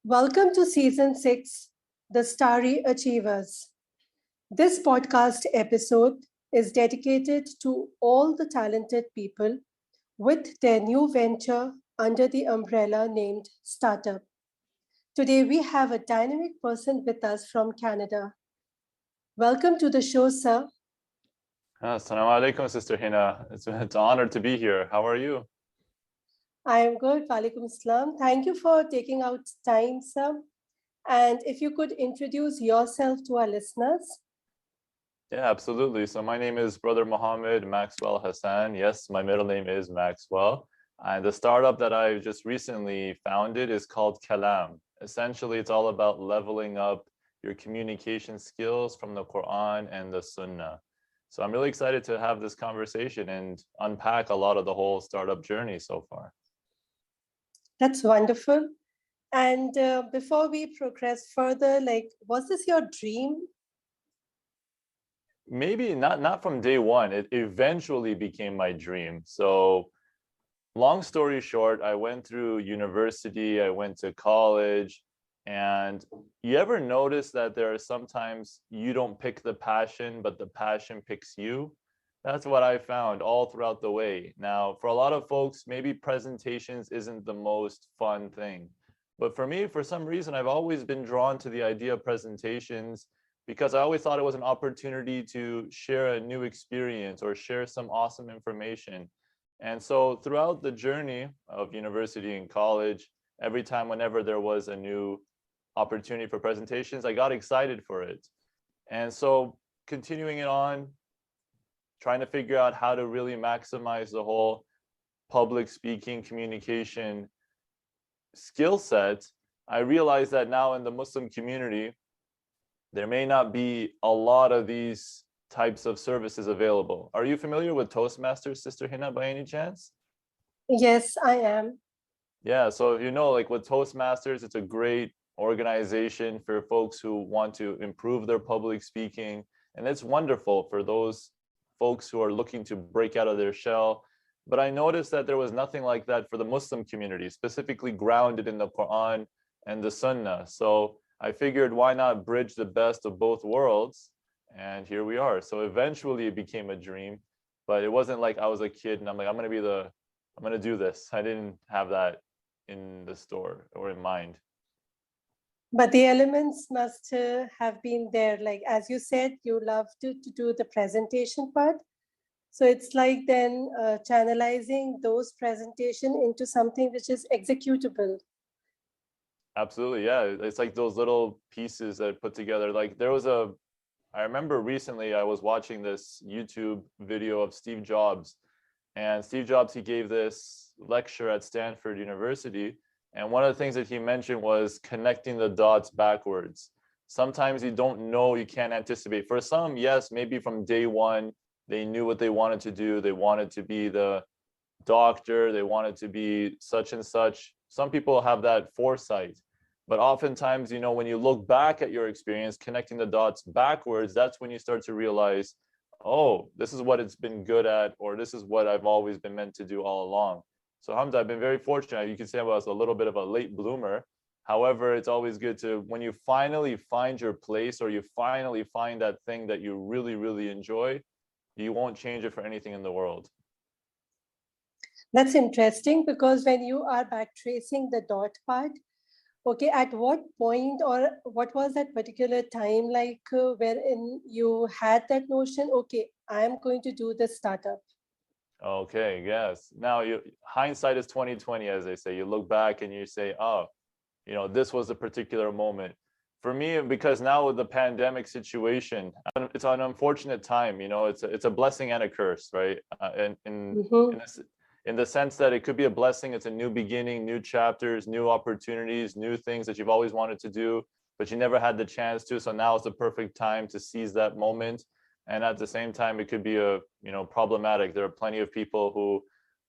Welcome to Season 6, The Starry Achievers. This podcast episode is dedicated to all the talented people with their new venture under the umbrella named Startup. Today, we have a dynamic person with us from Canada. Welcome to the show, sir. Assalamu alaikum, Sister Hina. It's an honor to be here. How are you? I am good. Walaikum Assalam. Thank you for taking out time, sir. And if you could introduce yourself to our listeners. Yeah, absolutely. So my name is Brother Mohammed Maxwel Hasan. Yes, my middle name is Maxwell. And the startup that I just recently founded is called Kalam. Essentially, it's all about leveling up your communication skills from the Quran and the Sunnah. So I'm really excited to have this conversation and unpack a lot of the whole startup journey so far. That's wonderful. And before we progress further, was this your dream? Maybe not from day one. It eventually became my dream. So long story short, I went through university, I went to college, and you ever notice that there are sometimes you don't pick the passion, but the passion picks you? That's what I found all throughout the way. Now, for a lot of folks, maybe presentations isn't the most fun thing. But for me, for some reason, I've always been drawn to the idea of presentations because I always thought it was an opportunity to share a new experience or share some awesome information. And so throughout the journey of university and college, every time whenever there was a new opportunity for presentations, I got excited for it. And so continuing it on, trying to figure out how to really maximize the whole public speaking communication skill set, I realized that now in the Muslim community, there may not be a lot of these types of services available. Are you familiar with Toastmasters, Sister Hina, by any chance? Yes, I am. Yeah, so like with Toastmasters, it's a great organization for folks who want to improve their public speaking. And it's wonderful for those folks who are looking to break out of their shell. But I noticed that there was nothing like that for the Muslim community, specifically grounded in the Quran and the Sunnah. So I figured, why not bridge the best of both worlds? And here we are. So eventually it became a dream, but it wasn't like I was a kid and I'm like, I'm going to do this. I didn't have that in the store or in mind. But the elements must have been there. Like, as you said, you love to do the presentation part. So it's like then channelizing those presentation into something which is executable. Absolutely, yeah. It's like those little pieces that put together. Like I remember recently I was watching this YouTube video of Steve Jobs. And Steve Jobs, he gave this lecture at Stanford University. And one of the things that he mentioned was connecting the dots backwards. Sometimes you don't know, you can't anticipate. For some, yes, maybe from day one, they knew what they wanted to do. They wanted to be the doctor. They wanted to be such and such. Some people have that foresight. But oftentimes, when you look back at your experience, connecting the dots backwards, that's when you start to realize, oh, this is what it's been good at, or this is what I've always been meant to do all along. So Hamza, I've been very fortunate. You can say I was a little bit of a late bloomer. However, it's always good to, when you finally find your place or you finally find that thing that you really, really enjoy, you won't change it for anything in the world. That's interesting because when you are back tracing the dot part, okay, at what point or what was that particular time wherein you had that notion, okay, I'm going to do this startup? Okay, yes. Now hindsight is 2020, as they say. You look back and you say, oh, this was a particular moment. For me, because now with the pandemic situation, it's an unfortunate time. It's a blessing and a curse, right? In the sense that it could be a blessing. It's a new beginning, new chapters, new opportunities, new things that you've always wanted to do, but you never had the chance to. So now is the perfect time to seize that moment. And at the same time, it could be problematic. There are plenty of people who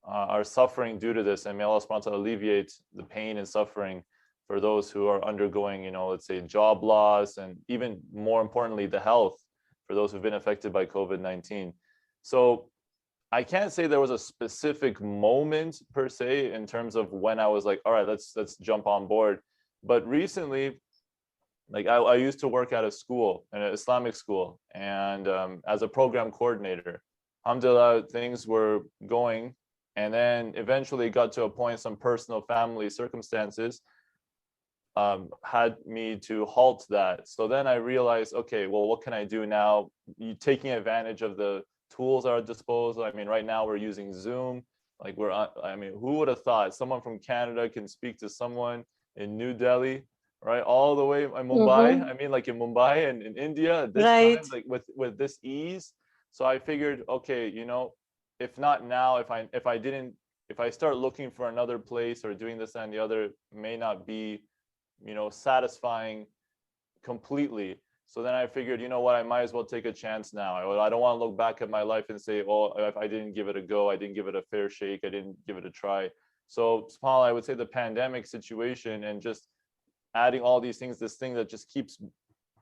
are suffering due to this, and may Allah subhanahu wa ta'ala alleviate the pain and suffering for those who are undergoing, let's say, job loss, and even more importantly, the health for those who've been affected by COVID-19. So I can't say there was a specific moment per se in terms of when I was like, all right, let's jump on board. But recently, like I used to work at a school, an Islamic school, and as a program coordinator. Alhamdulillah, things were going, and then eventually it got to a point, some personal family circumstances had me to halt that. So then I realized, okay, well, what can I do now? You taking advantage of the tools at our disposal. I mean, right now we're using Zoom. Like I mean, who would have thought someone from Canada can speak to someone in New Delhi, right? All the way in Mumbai. Mm-hmm. I mean, like in Mumbai and in India at this Right. time, like with this ease. So I figured, okay, if not now, if I start looking for another place or doing this and the other, may not be satisfying completely. So then I figured, you know what, I might as well take a chance now. I don't want to look back at my life and say, oh, if I didn't give it a go, I didn't give it a fair shake, I didn't give it a try. So small, I would say the pandemic situation and just adding all these things, this thing that just keeps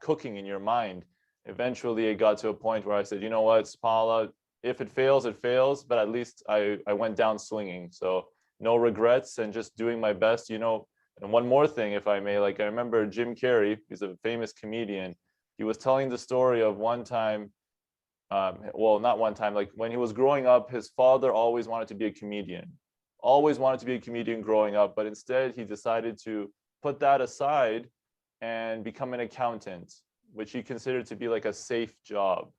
cooking in your mind. Eventually it got to a point where I said, you know what, Spala, if it fails, it fails, but at least I went down swinging. So no regrets and just doing my best, And one more thing, if I may, like I remember Jim Carrey, he's a famous comedian. He was telling the story of one time, well, not one time, like when he was growing up, his father always wanted to be a comedian, always wanted to be a comedian growing up, but instead he decided to put that aside and become an accountant, which he considered to be like a safe job.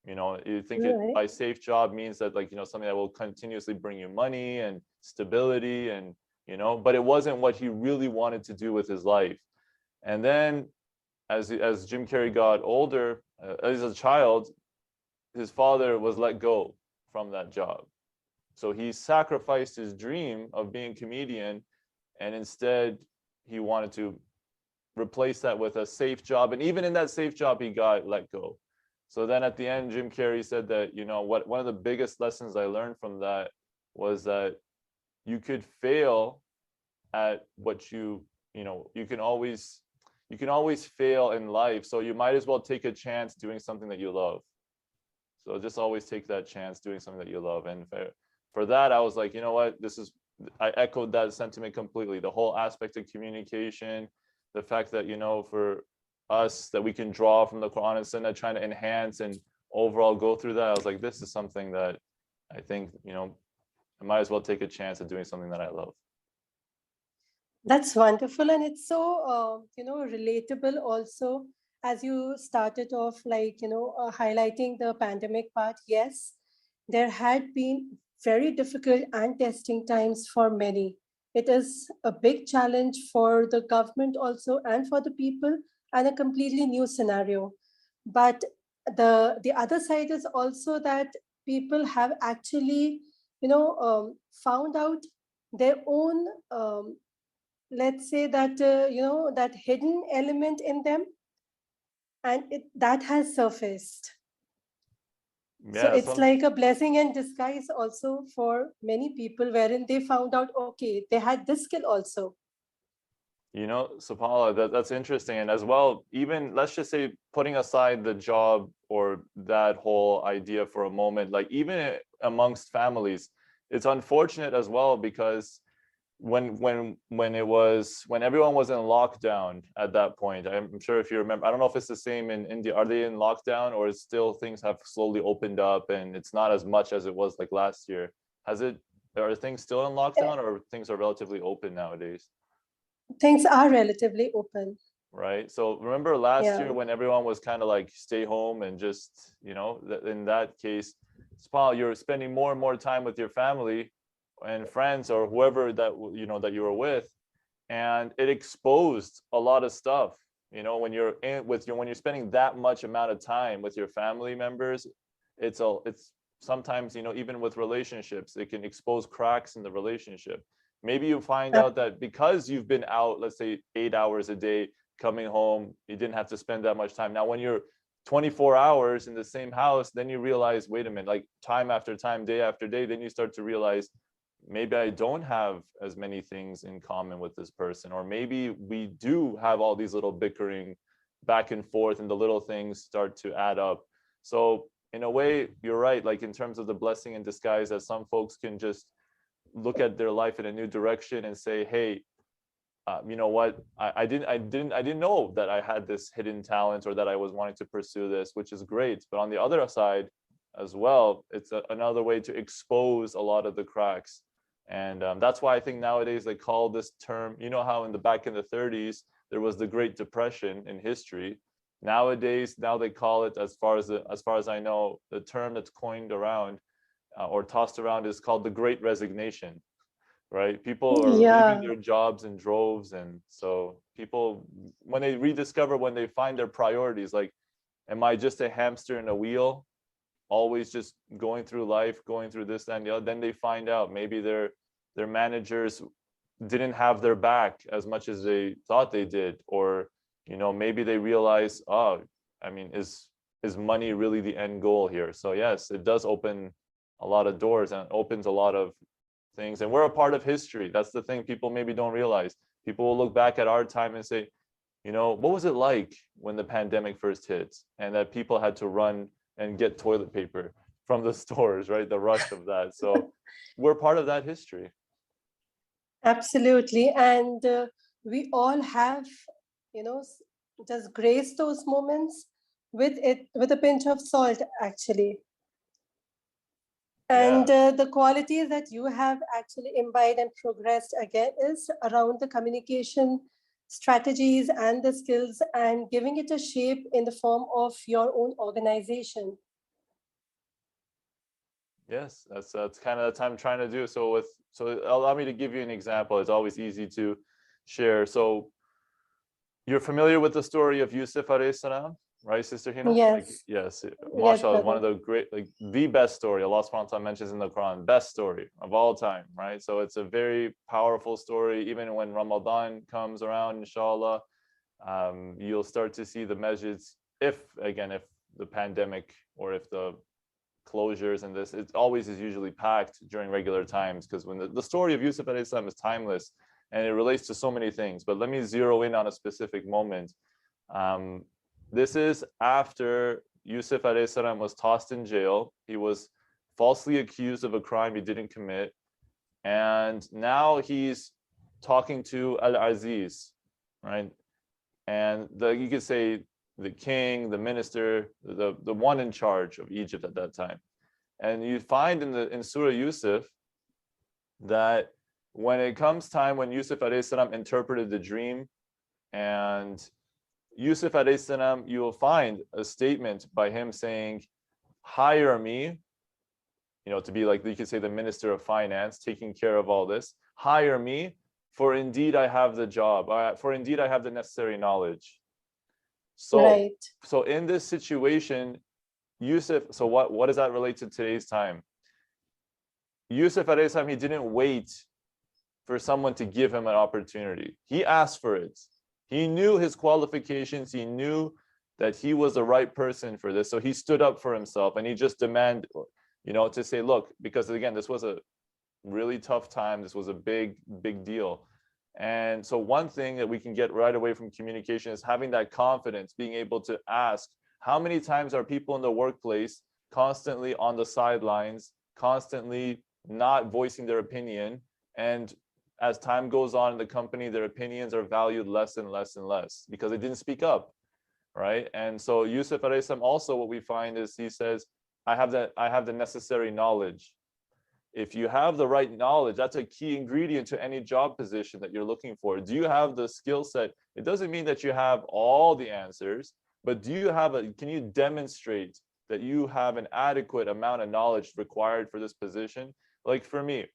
You think it Right. by safe job means that like, something that will continuously bring you money and stability and, but it wasn't what he really wanted to do with his life. And then as Jim Carrey got older, as a child, his father was let go from that job. So he sacrificed his dream of being a comedian, and instead he wanted to replace that with a safe job. And even in that safe job, he got let go. So then at the end, Jim Carrey said that, what one of the biggest lessons I learned from that was that you could fail at what you can always fail in life. So you might as well take a chance doing something that you love. So just always take that chance doing something that you love. And for that, I was like, you know what, I echoed that sentiment completely. The whole aspect of communication, the fact that, for us that we can draw from the Quran and Sunnah, trying to enhance and overall go through that. I was like, this is something that I think, I might as well take a chance at doing something that I love. That's wonderful. And it's so, relatable also, as you started off, like, highlighting the pandemic part. Yes, there had been very difficult and testing times for many. It is a big challenge for the government also and for the people, and a completely new scenario. But the other side is also that people have actually, found out their own, let's say that, that hidden element in them, and that has surfaced. So Yeah, it's like a blessing in disguise also for many people, wherein they found out, okay, they had this skill also. Sapala, that's interesting. And as well, even let's just say putting aside the job or that whole idea for a moment, like even amongst families, it's unfortunate as well because when everyone was in lockdown at that point, I'm sure if you remember, I don't know if it's the same in India. Are they in lockdown or is still things have slowly opened up and it's not as much as it was like last year? Are things still in lockdown or things are relatively open nowadays? Things are relatively open. Right. So remember last Yeah. year when everyone was kind of like stay home and just, in that case, Spal, you're spending more and more time with your family and friends or whoever that you were with, and it exposed a lot of stuff. When you're spending that much amount of time with your family members, it's sometimes, even with relationships, it can expose cracks in the relationship. Maybe you find Uh, out that because you've been out, let's say 8 hours a day, coming home, you didn't have to spend that much time. Now when you're 24 hours in the same house, then you realize, wait a minute, like time after time, day after day, then you start to realize maybe I don't have as many things in common with this person, or maybe we do have all these little bickering back and forth, and the little things start to add up. So in a way, you're right, like in terms of the blessing in disguise, that some folks can just look at their life in a new direction and say, hey, you know what, I didn't know that I had this hidden talent or that I was wanting to pursue this, which is great. But on the other side as well, it's another way to expose a lot of the cracks. And that's why I think nowadays they call this term, you know how in the back in the 30s there was the Great Depression in history. Nowadays, now they call it, as far as I know, the term that's coined around or tossed around is called the Great Resignation, right? People are leaving Yeah, their jobs in droves. And so people, when they rediscover, when they find their priorities, like, am I just a hamster in a wheel, always just going through life, going through this and the other? Then they find out maybe their managers didn't have their back as much as they thought they did, or maybe they realize, oh, I mean, is money really the end goal here? So yes, it does open a lot of doors and opens a lot of things, and we're a part of history. That's the thing people maybe don't realize. People will look back at our time and say, what was it like when the pandemic first hit and that people had to run and get toilet paper from the stores, right? The rush of that. So we're part of that history. absolutely. And we all have, just grace those moments with a pinch of salt, actually. Yeah. And the qualities that you have actually imbibed and progressed again is around the communication strategies and the skills and giving it a shape in the form of your own organization. Yes, that's kind of what I'm trying to do. So allow me to give you an example. It's always easy to share. So you're familiar with the story of Yusuf alayhi salam, right, Sister Hina? Like, Yes, yes, yes, mashallah, one brother. of the great, like the best story Allah subhanahu wa ta'ala mentions in the Quran, best story of all time, right? So it's a very powerful story. Even when Ramadan comes around, inshallah, you'll start to see the messages. If the pandemic or if the closures and this, it always is usually packed during regular times, because when the story of Yusuf alayhi salam is timeless and it relates to so many things. But let me zero in on a specific moment. Um, this is after Yusuf alayhi salam was tossed in jail. He was falsely accused of a crime he didn't commit. And now he's talking to Al-Aziz, right? And you could say the king, the minister, the one in charge of Egypt at that time. And you find in Surah Yusuf that when it comes time when Yusuf alayhi salam interpreted the dream, and Yusuf alayhi salam, you will find a statement by him saying, hire me, to be like, you could say, the minister of finance, taking care of all this. Hire me, for indeed I have the job, for indeed I have the necessary knowledge. So, Right, so in this situation, Yusuf, so what does that relate to today's time? Yusuf alayhi salam, he didn't wait for someone to give him an opportunity. He asked for it. He knew his qualifications. He knew that he was the right person for this. So he stood up for himself and he just demanded, to say, look, because again, this was a really tough time. This was a big, big deal. And so one thing that we can get right away from communication is having that confidence, being able to ask, how many times are people in the workplace constantly on the sidelines, constantly not voicing their opinion? And as time goes on in the company, their opinions are valued less and less and less because they didn't speak up, right? And so Yusuf alayhi salam, also what we find is he says, I have the necessary knowledge. If you have the right knowledge, that's a key ingredient to any job position that you're looking for. Do you have the skill set? It doesn't mean that you have all the answers, but can you demonstrate that you have an adequate amount of knowledge required for this position? Like for me,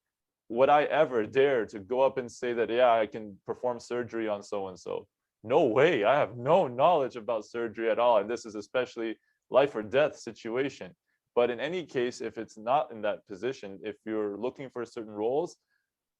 would I ever dare to go up and say that, yeah, I can perform surgery on so and so? No way. I have no knowledge about surgery at all. And this is especially life or death situation. But in any case, if it's not in that position, if you're looking for certain roles,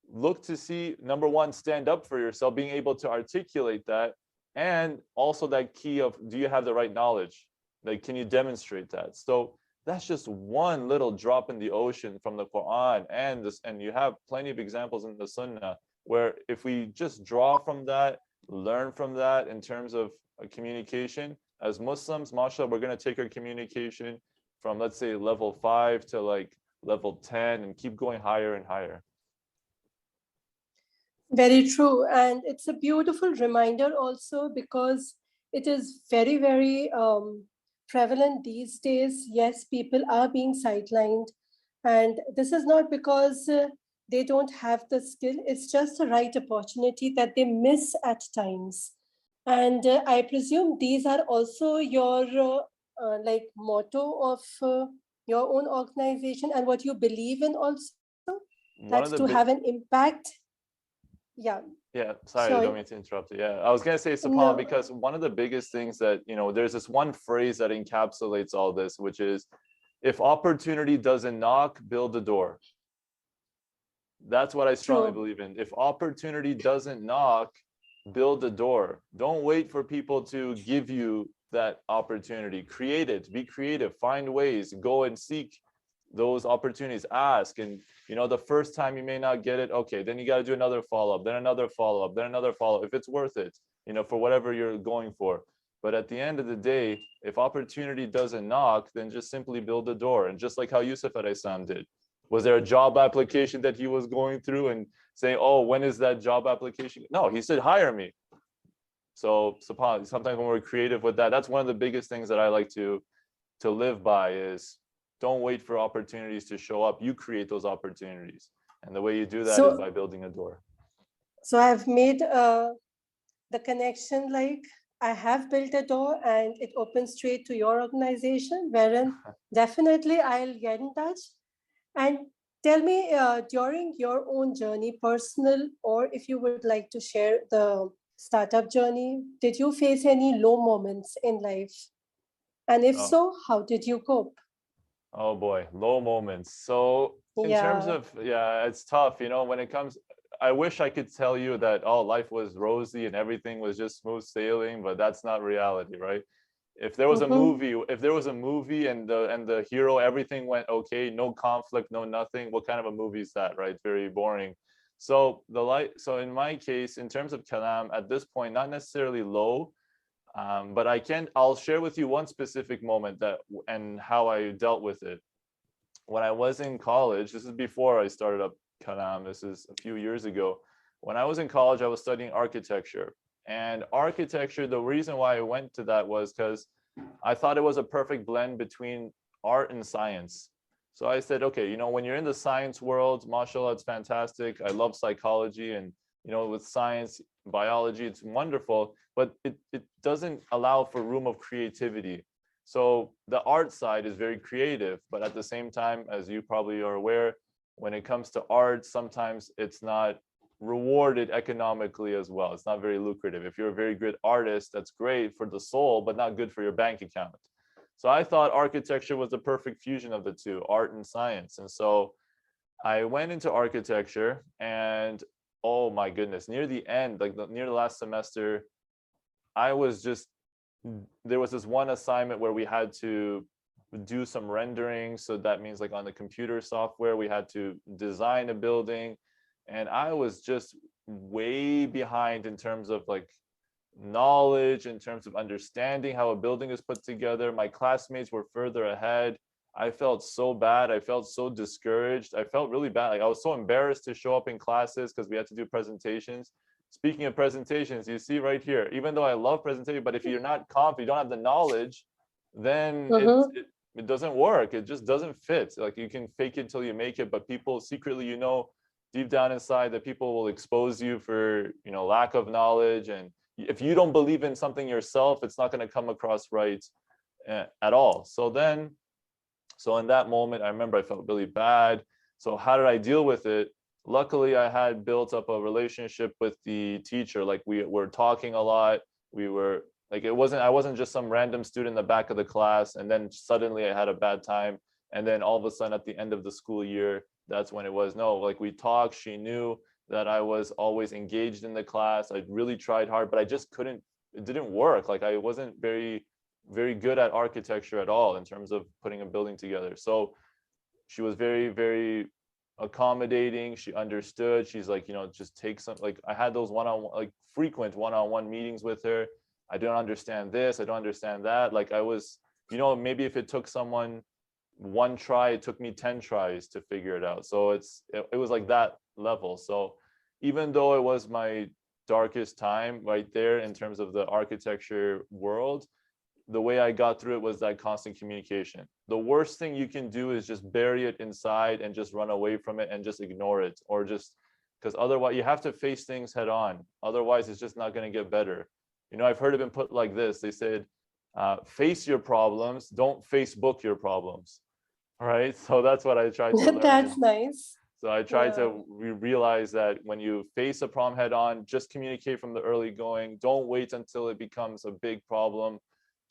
look to see, number one, stand up for yourself, being able to articulate that. And also that key of, do you have the right knowledge? Like, can you demonstrate that? So that's just one little drop in the ocean from the Quran and you have plenty of examples in the Sunnah where if we just draw from that, learn from that in terms of communication, as Muslims, mashallah, we're going to take our communication from, let's say, level 5 to like level 10 and keep going higher and higher. Very true. And it's a beautiful reminder also because it is very, very prevalent these days. Yes, people are being sidelined. And this is not because they don't have the skill, it's just the right opportunity that they miss at times. And I presume these are also your like motto of your own organization and what you believe in also, that One to of the have an big impact. Yeah, Yeah, sorry, I sorry. don't mean to interrupt you. Yeah, I was gonna say Sapal No, because one of the biggest things that, there's this one phrase that encapsulates all this, which is if opportunity doesn't knock, build the door. That's what I strongly true. believe in. If opportunity doesn't knock, build the door. Don't wait for people to give you that opportunity. Create it, be creative, find ways, go and seek those opportunities, ask. And, the first time you may not get it, okay, then you got to do another follow up, then another follow up, then another follow up if it's worth it, for whatever you're going for. But at the end of the day, if opportunity doesn't knock, then just simply build the door. And just like how Yusuf Alayhi did, was there a job application that he was going through and saying, "Oh, when is that job application?" No, he said, "Hire me." So sometimes when we're creative with that, that's one of the biggest things that I like to live by is don't wait for opportunities to show up. You create those opportunities, and the way you do that is So, by building a door. so I've made the connection like I have built a door and it opens straight to your organization, wherein definitely I'll get in touch. And tell me, during your own journey, personal, or if you would like to share the startup journey, did you face any low moments in life? And if Oh, so, how did you cope? oh boy, low moments. So in terms Yeah. of, yeah, it's tough, when it comes. I wish I could tell you that life was rosy and everything was just smooth sailing, but that's not reality, right? Mm-hmm. If there was a movie and the hero, everything went okay, no conflict, no nothing, what kind of a movie is that, right? Very boring. So in my case, in terms of Kalam, at this point, not necessarily low, but I'll share with you one specific moment that and how I dealt with it. When I was in college, this is before I started up Kalam, this is a few years ago. When I was in college, I was studying architecture. And architecture, the reason why I went to that was because I thought it was a perfect blend between art and science. So I said, okay, when you're in the science world, mashallah, it's fantastic. I love psychology and, with science, biology, it's wonderful, but it doesn't allow for room of creativity. So the art side is very creative, but at the same time, as you probably are aware, when it comes to art, sometimes it's not rewarded economically as well. It's not very lucrative. If you're a very good artist, that's great for the soul, but not good for your bank account. So I thought architecture was the perfect fusion of the two, art and science. And so I went into architecture and oh my goodness, near the end, near the last semester, I was just there was this one assignment where we had to do some rendering. So that means like on the computer software, we had to design a building. And I was just way behind in terms of like knowledge, in terms of understanding how a building is put together. My classmates were further ahead. I felt so bad. I felt so discouraged. I felt really bad. Like I was so embarrassed to show up in classes because we had to do presentations. Speaking of presentations, you see right here, even though I love presentation, but if you're not confident, you don't have the knowledge, then Mm-hmm. it doesn't work. It just doesn't fit. Like you can fake it till you make it, but people secretly, deep down inside that people will expose you for, lack of knowledge. And if you don't believe in something yourself, it's not going to come across right at all. So in that moment, I remember I felt really bad. So how did I deal with it? Luckily, I had built up a relationship with the teacher. Like we were talking a lot. We were like I wasn't just some random student in the back of the class, and then suddenly I had a bad time. And then all of a sudden at the end of the school year, that's when it was. No, like we talked. She knew that I was always engaged in the class. I really tried hard, but I just couldn't, it didn't work. Like I wasn't very good at architecture at all in terms of putting a building together. So she was very accommodating. She understood. She's like, just take some, like I had those one-on-one, like frequent one-on-one meetings with her. I don't understand this, I don't understand that. Like I was, maybe if it took someone one try, it took me 10 tries to figure it out. So it was like that level. So even though it was my darkest time right there in terms of the architecture world, the way I got through it was that constant communication. The worst thing you can do is just bury it inside and just run away from it and just ignore it, or just, because otherwise you have to face things head on. Otherwise, it's just not going to get better. You know, I've heard it been put like this. They said, face your problems, don't Facebook your problems. All right. So that's what I tried to learn. That's nice. So I tried to realize that when you face a problem head on, just communicate from the early going. Don't wait until it becomes a big problem.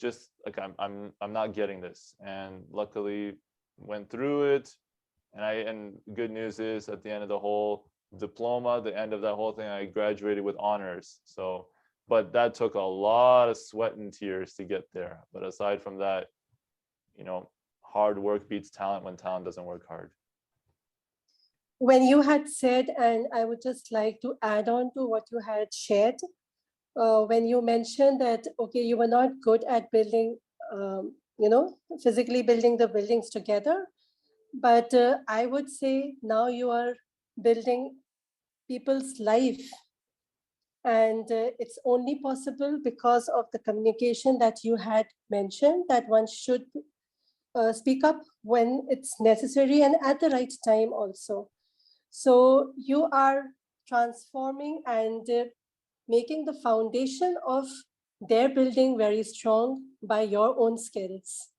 Just like, I'm not getting this. And luckily went through it. And good news is, at the end of the whole diploma, the end of that whole thing, I graduated with honors. So, but that took a lot of sweat and tears to get there. But aside from that, you know, hard work beats talent when talent doesn't work hard. When you had said, and I would just like to add on to what you had shared, when you mentioned that, okay, you were not good at building, physically building the buildings together, but I would say now you are building people's life. And it's only possible because of the communication that you had mentioned, that one should speak up when it's necessary and at the right time also. So you are transforming and making the foundation of their building very strong by your own skills.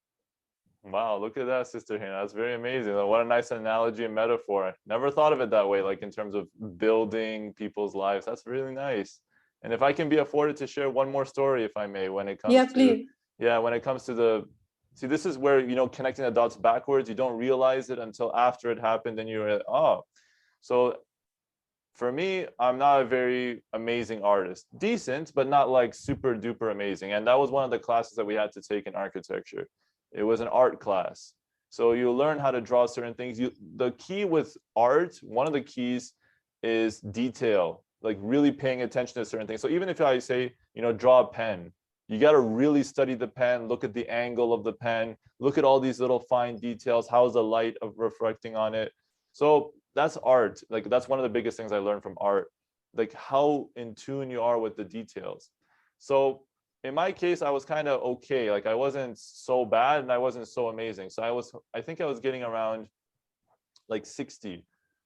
Wow, look at that, Sister Hina. That's very amazing. What a nice analogy and metaphor. Never thought of it that way, like in terms of building people's lives. That's really nice. And if I can be afforded to share one more story, if I may, when it comes please. When it comes to the, see, this is where, you know, connecting the dots backwards, you don't realize it until after it happened, and you're like, oh. So for me, I'm not a very amazing artist. Decent, but not like super duper amazing. And that was one of the classes that we had to take in architecture. It was an art class. So you learn how to draw certain things. The key with art, one of the keys is detail, like really paying attention to certain things. So even if I say, you know, draw a pen, you got to really study the pen, look at the angle of the pen, look at all these little fine details. How's the light of reflecting on it? So that's art. Like, that's one of the biggest things I learned from art, like how in tune you are with the details. So in my case, I was kind of okay. Like, I wasn't so bad and I wasn't so amazing. So I think I was getting around like 60.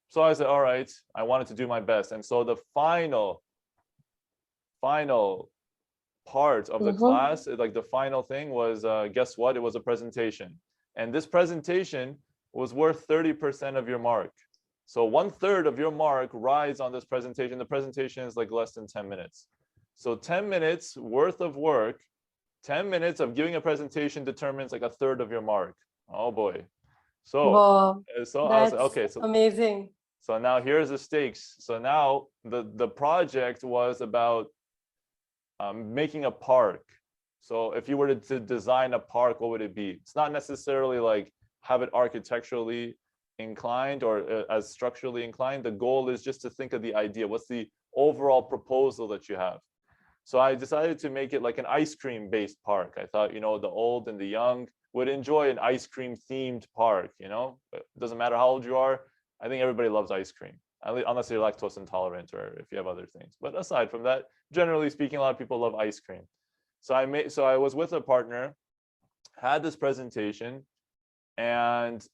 So I said, all right, I wanted to do my best. And so the final part of the class, like the final thing was, guess what? It was a presentation. And this presentation was worth 30% of your mark. So 1/3 of your mark rides on this presentation. The presentation is like less than 10 minutes. So 10 minutes worth of work, 10 minutes of giving a presentation determines like 1/3 of your mark. Oh boy. So, wow, so I was like, okay, so amazing. So now here's the stakes. So now the project was about making a park. So if you were to design a park, what would it be? It's not necessarily like have it architecturally inclined or as structurally inclined. The goal is just to think of the idea. What's the overall proposal that you have? So I decided to make it like an ice cream based park. I thought, you know, the old and the young would enjoy an ice cream themed park. You know, it doesn't matter how old you are. I think everybody loves ice cream, unless you're lactose intolerant or if you have other things. But aside from that, generally speaking, a lot of people love ice cream. So I was with a partner, had this presentation, and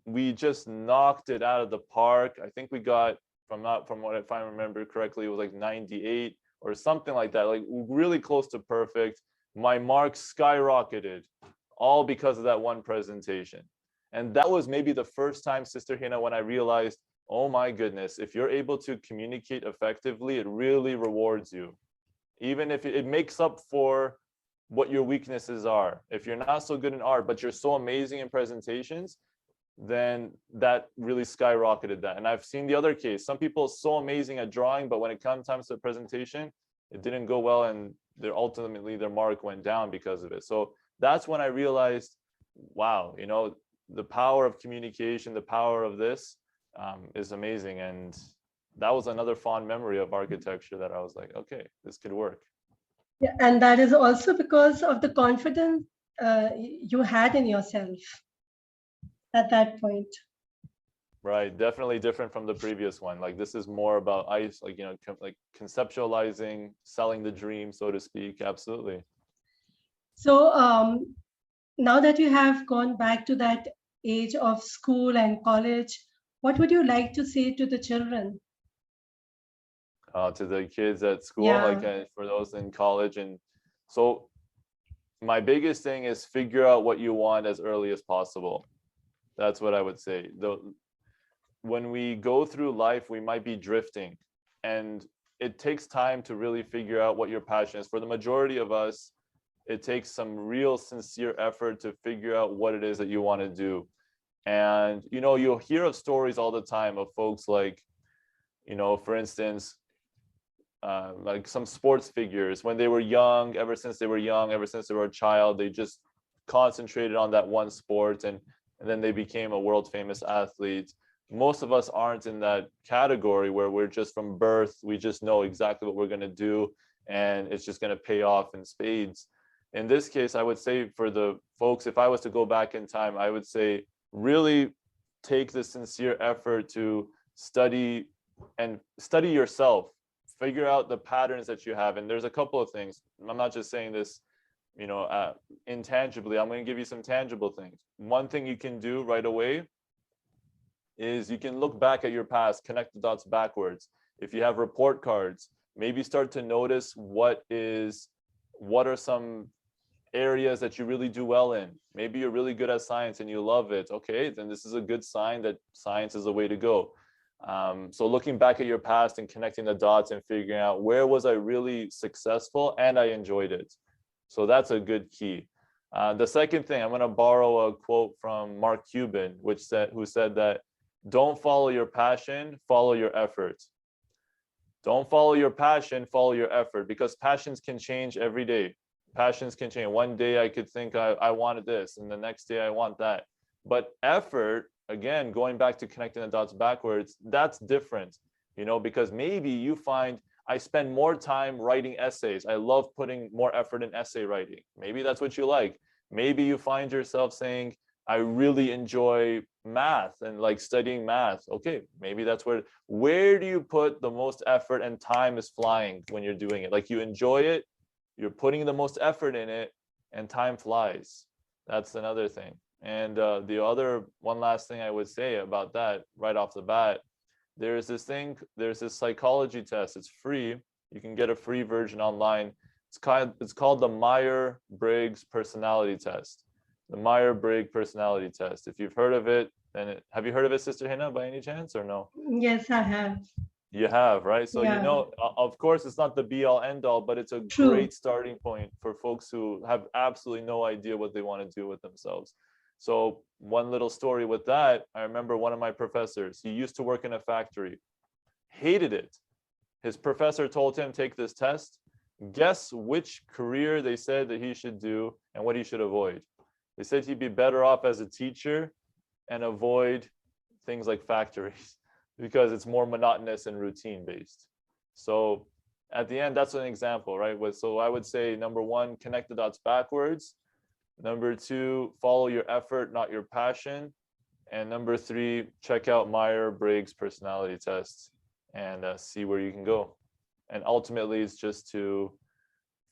we just knocked it out of the park. I think we got, if I remember correctly, it was like 98 or something like that, like really close to perfect. My marks skyrocketed, all because of that one presentation. And that was maybe the first time, Sister Hina, when I realized, oh my goodness, if you're able to communicate effectively, it really rewards you. Even if it makes up for what your weaknesses are. If you're not so good in art, but you're so amazing in presentations, then that really skyrocketed that. And I've seen the other case. Some people are so amazing at drawing, but when it comes to the presentation, it didn't go well, and ultimately their mark went down because of it. So that's when I realized, wow, you know, the power of communication, the power of this is amazing. And that was another fond memory of architecture that I was like, okay, this could work. Yeah, and that is also because of the confidence you had in yourself at that point. Right, definitely different from the previous one. Like this is more about ice, like like conceptualizing, selling the dream, so to speak. Absolutely. So now that you have gone back to that age of school and college, what would you like to say to the children? To the kids at school, like Yeah. for those in college, and so my biggest thing is figure out what you want as early as possible. That's what I would say. When we go through life, we might be drifting, and it takes time to really figure out what your passion is. For the majority of us, it takes some real sincere effort to figure out what it is that you want to do. And you'll hear of stories all the time of folks like, for instance, like some sports figures when they were young, ever since they were young, ever since they were a child, they just concentrated on that one sport, and then they became a world famous athlete. Most of us aren't in that category where we're just from birth, we just know exactly what we're going to do and it's just going to pay off in spades. In this case, I would say for the folks, if I was to go back in time, I would say really take the sincere effort to study and study yourself, figure out the patterns that you have. And there's a couple of things. I'm not just saying this, intangibly. I'm going to give you some tangible things. One thing you can do right away is you can look back at your past, connect the dots backwards. If you have report cards, maybe start to notice what are some areas that you really do well in. Maybe you're really good at science and you love it. Okay, then this is a good sign that science is the way to go. So looking back at your past and connecting the dots and figuring out where was I really successful and I enjoyed it. So that's a good key. The second thing, I'm going to borrow a quote from Mark Cuban, who said that don't follow your passion, follow your effort. Don't follow your passion, follow your effort, because passions can change every day. Passions can change. One day I could think I wanted this, and the next day I want that. But effort, again, going back to connecting the dots backwards, that's different, because maybe you find I spend more time writing essays. I love putting more effort in essay writing. Maybe that's what you like. Maybe you find yourself saying, I really enjoy math and like studying math. Okay, maybe that's where do you put the most effort, and time is flying when you're doing it. Like you enjoy it, you're putting the most effort in it, and time flies. That's another thing. And one last thing I would say about that right off the bat, there's this psychology test. It's free. You can get a free version online. It's called the Myers-Briggs personality test. The Myers-Briggs personality test. If you've heard of it, have you heard of it, Sister Hina, by any chance, or no? Yes, I have. You have, right? So Yeah. of course, it's not the be all end all, but it's a True. great starting point for folks who have absolutely no idea what they want to do with themselves. So one little story with that, I remember one of my professors, he used to work in a factory, hated it. His professor told him, take this test. Guess which career they said that he should do and what he should avoid. They said he'd be better off as a teacher and avoid things like factories because it's more monotonous and routine based. So at the end, that's an example, right? So I would say, number one, connect the dots backwards. Number two, follow your effort, not your passion. And number three, check out Myers-Briggs personality test and see where you can go. And ultimately, it's just to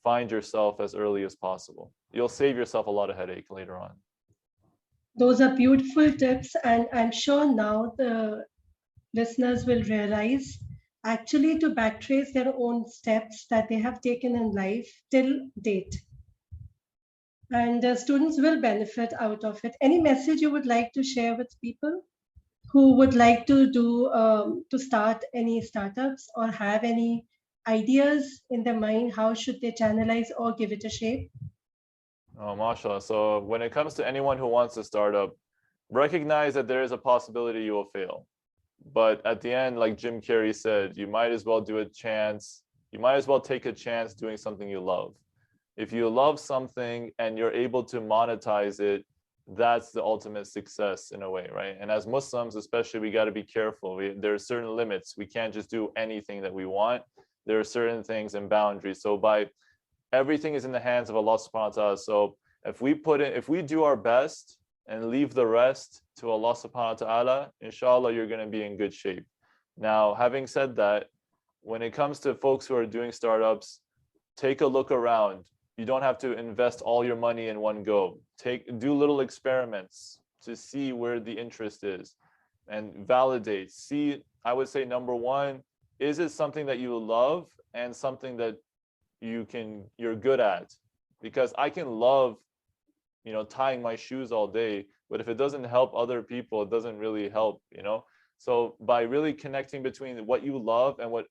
find yourself as early as possible. You'll save yourself a lot of headache later on. Those are beautiful tips, and I'm sure now the listeners will realize actually to backtrace their own steps that they have taken in life till date. And the students will benefit out of it. Any message you would like to share with people who would like to to start any startups or have any ideas in their mind? How should they channelize or give it a shape? Oh, mashallah. So when it comes to anyone who wants to start up, recognize that there is a possibility you will fail. But at the end, like Jim Carrey said, you might as well take a chance doing something you love. If you love something and you're able to monetize it, that's the ultimate success in a way, right? And as Muslims, especially, we got to be careful. There are certain limits. We can't just do anything that we want. There are certain things and boundaries. So everything is in the hands of Allah subhanahu wa ta'ala. So if we do our best and leave the rest to Allah subhanahu wa ta'ala, inshallah, you're going to be in good shape. Now, having said that, when it comes to folks who are doing startups, take a look around. You don't have to invest all your money in one go. Do little experiments to see where the interest is and validate. See, I would say number one, is it something that you love and something that you're good at? Because I can love, tying my shoes all day, but if it doesn't help other people, it doesn't really help. So by really connecting between what you love and what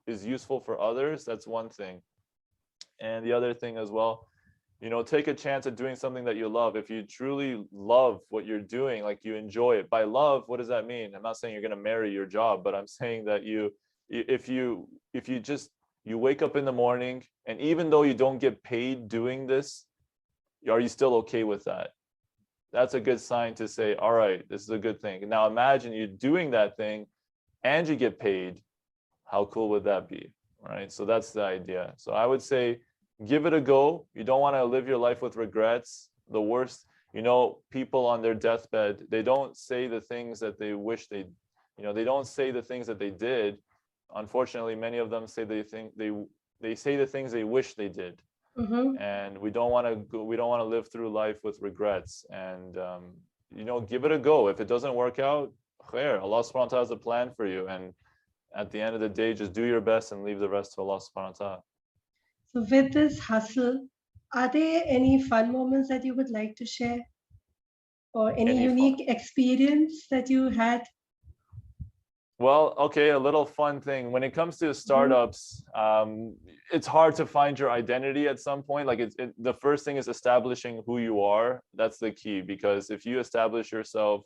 is useful for others, that's one thing. And the other thing as well, take a chance at doing something that you love. If you truly love what you're doing, like you enjoy it. By love, what does that mean? I'm not saying you're going to marry your job, but I'm saying that if you wake up in the morning, and even though you don't get paid doing this, are you still okay with that? That's a good sign to say, all right, this is a good thing. Now imagine you doing that thing and you get paid. How cool would that be? Right? So that's the idea. So I would say, give it a go. You don't want to live your life with regrets. The worst, people on their deathbed, they don't say the things that they wish they don't say the things that they did. Unfortunately, many of them say they say the things they wish they did. Mm-hmm. And we don't want to live through life with regrets. And give it a go. If it doesn't work out, khair, Allah subhanahu wa ta'ala has a plan for you. And at the end of the day, just do your best and leave the rest to Allah subhanahu wa ta'ala. So with this hustle, are there any fun moments that you would like to share? Or any unique experience that you had? Well, okay, a little fun thing. When it comes to startups, it's hard to find your identity at some point. Like the first thing is establishing who you are. That's the key, because if you establish yourself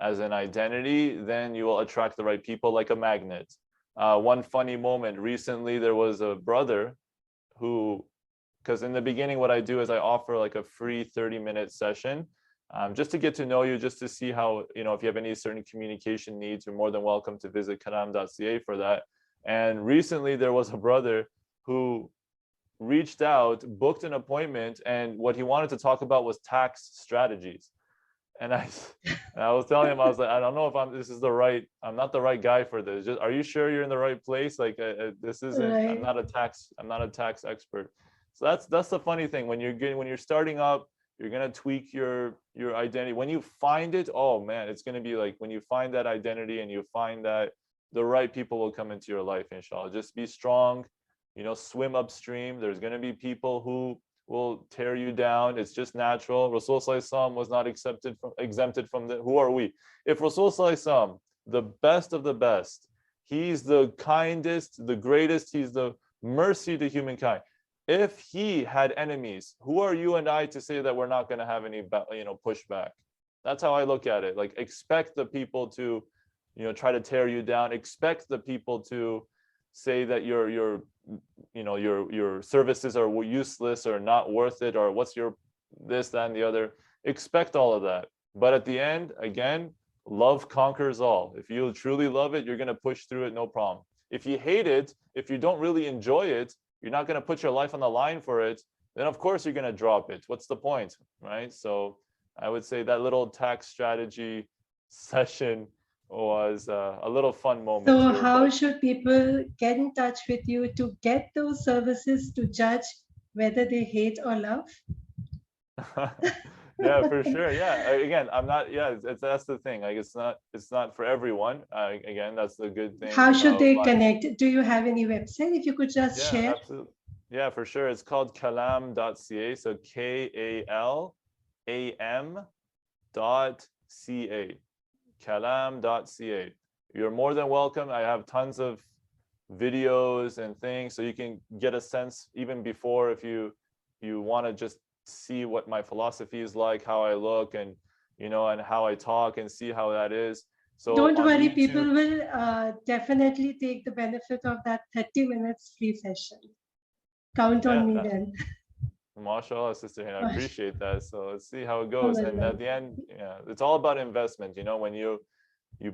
as an identity, then you will attract the right people like a magnet. One funny moment recently, there was a brother who, because in the beginning, what I do is I offer like a free 30-minute session. Just to get to know you, just to see how, if you have any certain communication needs, you're more than welcome to visit kalam.ca for that. And recently there was a brother who reached out, booked an appointment, and what he wanted to talk about was tax strategies. And I was telling him, I was like, I don't know if I'm not the right guy for this. Are you sure you're in the right place? Like this isn't, right. I'm not a tax expert. So that's the funny thing. When you're starting up, you're going to tweak your identity. When you find it, oh man, it's going to be like when you find that identity and you find that, the right people will come into your life, inshallah. Just be strong, swim upstream. There's going to be people who will tear you down. It's just natural. Rasul Sallallahu was not exempted from the, who are we? If Rasul Sallallahu, the best of the best, he's the kindest, the greatest, he's the mercy to humankind. If he had enemies, who are you and I to say that we're not going to have any, pushback? That's how I look at it. Like, expect the people to, try to tear you down. Expect the people to say that your services are useless or not worth it, or what's your this, that, and the other. Expect all of that. But at the end, again, love conquers all. If you truly love it, you're going to push through it, no problem. If you hate it, if you don't really enjoy it, you're not going to put your life on the line for it, then of course you're going to drop it. What's the point, right? So I would say that little tax strategy session was a little fun moment. So how should people get in touch with you to get those services to judge whether they hate or love? Yeah, for sure. Yeah, again, I'm not. Yeah, that's the thing. Like, it's not for everyone. Again, that's the good thing. How should they connect? Do you have any website? If you could just share. Absolutely. Yeah, for sure. It's called kalam.ca. So KALAM.ca. Kalam.ca. You're more than welcome. I have tons of videos and things, so you can get a sense even before, if you want to just see what my philosophy is like, how I look, and and how I talk, and see how that is. So don't worry, YouTube, people will definitely take the benefit of that 30 minutes free session. Count on me then. MashaAllah, Sister Hina, I appreciate that. So let's see how it goes. And at the end, it's all about investment. When you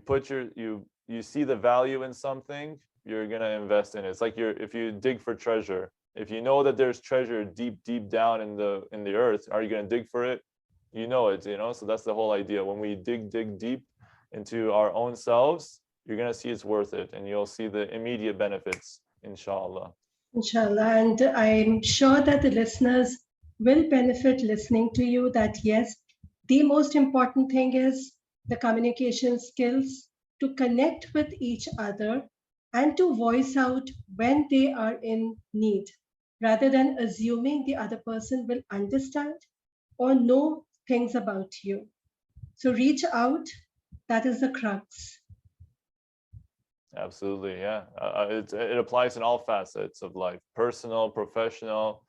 put you see the value in something, you're gonna invest in it. It's like if you dig for treasure. If you know that there's treasure deep down in the earth, are you going to dig for it? you know it, so that's the whole idea. When we dig deep into our own selves, you're going to see it's worth it, and you'll see the immediate benefits, inshallah. Inshallah. And I'm sure that the listeners will benefit listening to you that yes, the most important thing is the communication skills to connect with each other and to voice out when they are in need, rather than assuming the other person will understand or know things about you. So reach out, that is the crux. Absolutely, yeah. It applies in all facets of life, personal, professional.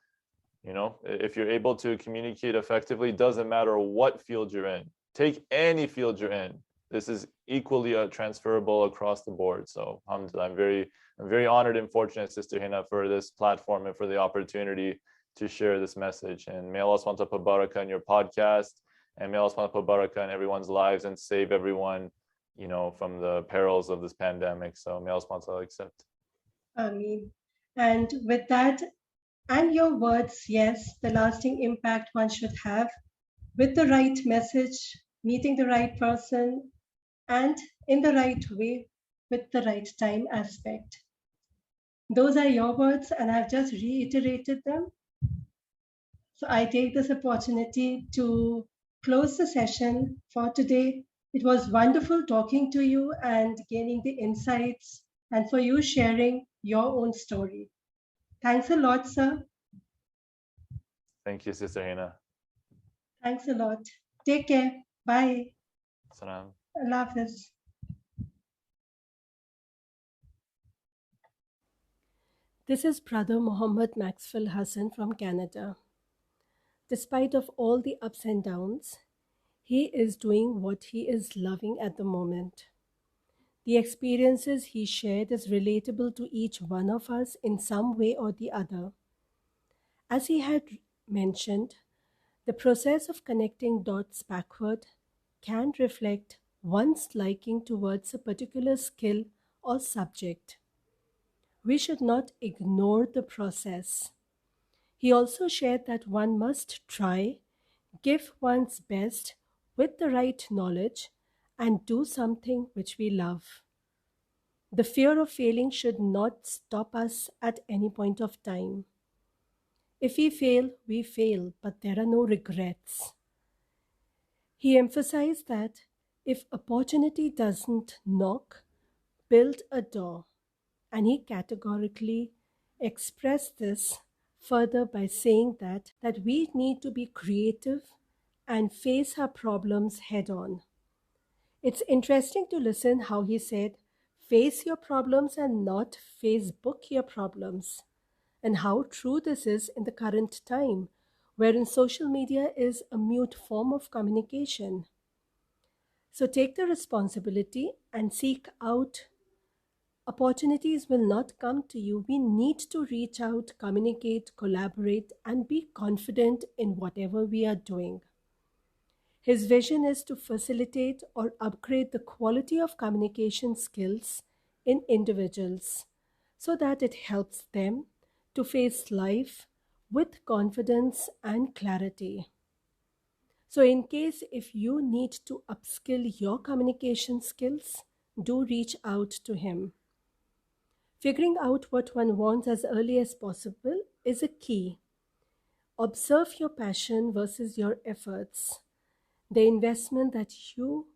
If you're able to communicate effectively, doesn't matter what field you're in. Take any field you're in. This is equally transferable across the board. So, alhamdulillah, I'm very honored and fortunate, Sister Hina, for this platform and for the opportunity to share this message. And may Allah SWT put barakah in your podcast, and may Allah SWT put barakah in everyone's lives and save everyone, from the perils of this pandemic. So may Allah SWT accept. Ameen. And with that, and your words, yes, the lasting impact one should have with the right message, meeting the right person, and in the right way with the right time aspect. Those are your words, and I've just reiterated them. So I take this opportunity to close the session for today. It was wonderful talking to you and gaining the insights, and for you sharing your own story. Thanks a lot, sir. Thank you, Sister Hina. Thanks a lot. Take care. Bye. Salam. Allah Hafiz. This is Brother Mohammed Maxwel Hasan from Canada. Despite of all the ups and downs, he is doing what he is loving at the moment. The experiences he shared is relatable to each one of us in some way or the other. As he had mentioned, the process of connecting dots backward can reflect one's liking towards a particular skill or subject. We should not ignore the process. He also shared that one must try, give one's best with the right knowledge, and do something which we love. The fear of failing should not stop us at any point of time. If we fail, but there are no regrets. He emphasized that if opportunity doesn't knock, build a door. And he categorically expressed this further by saying that we need to be creative and face our problems head on. It's interesting to listen how he said, face your problems and not Facebook your problems, and how true this is in the current time, wherein social media is a mute form of communication. So take the responsibility and seek out. Opportunities will not come to you. We need to reach out, communicate, collaborate, and be confident in whatever we are doing. His vision is to facilitate or upgrade the quality of communication skills in individuals so that it helps them to face life with confidence and clarity. So in case if you need to upskill your communication skills, do reach out to him. Figuring out what one wants as early as possible is a key. Observe your passion versus your efforts. The investment that you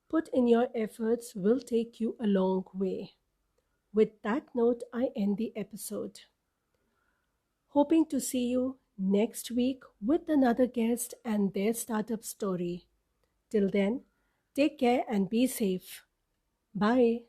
put in your efforts will take you a long way. With that note, I end the episode. Hoping to see you next week with another guest and their startup story. Till then, take care and be safe. Bye.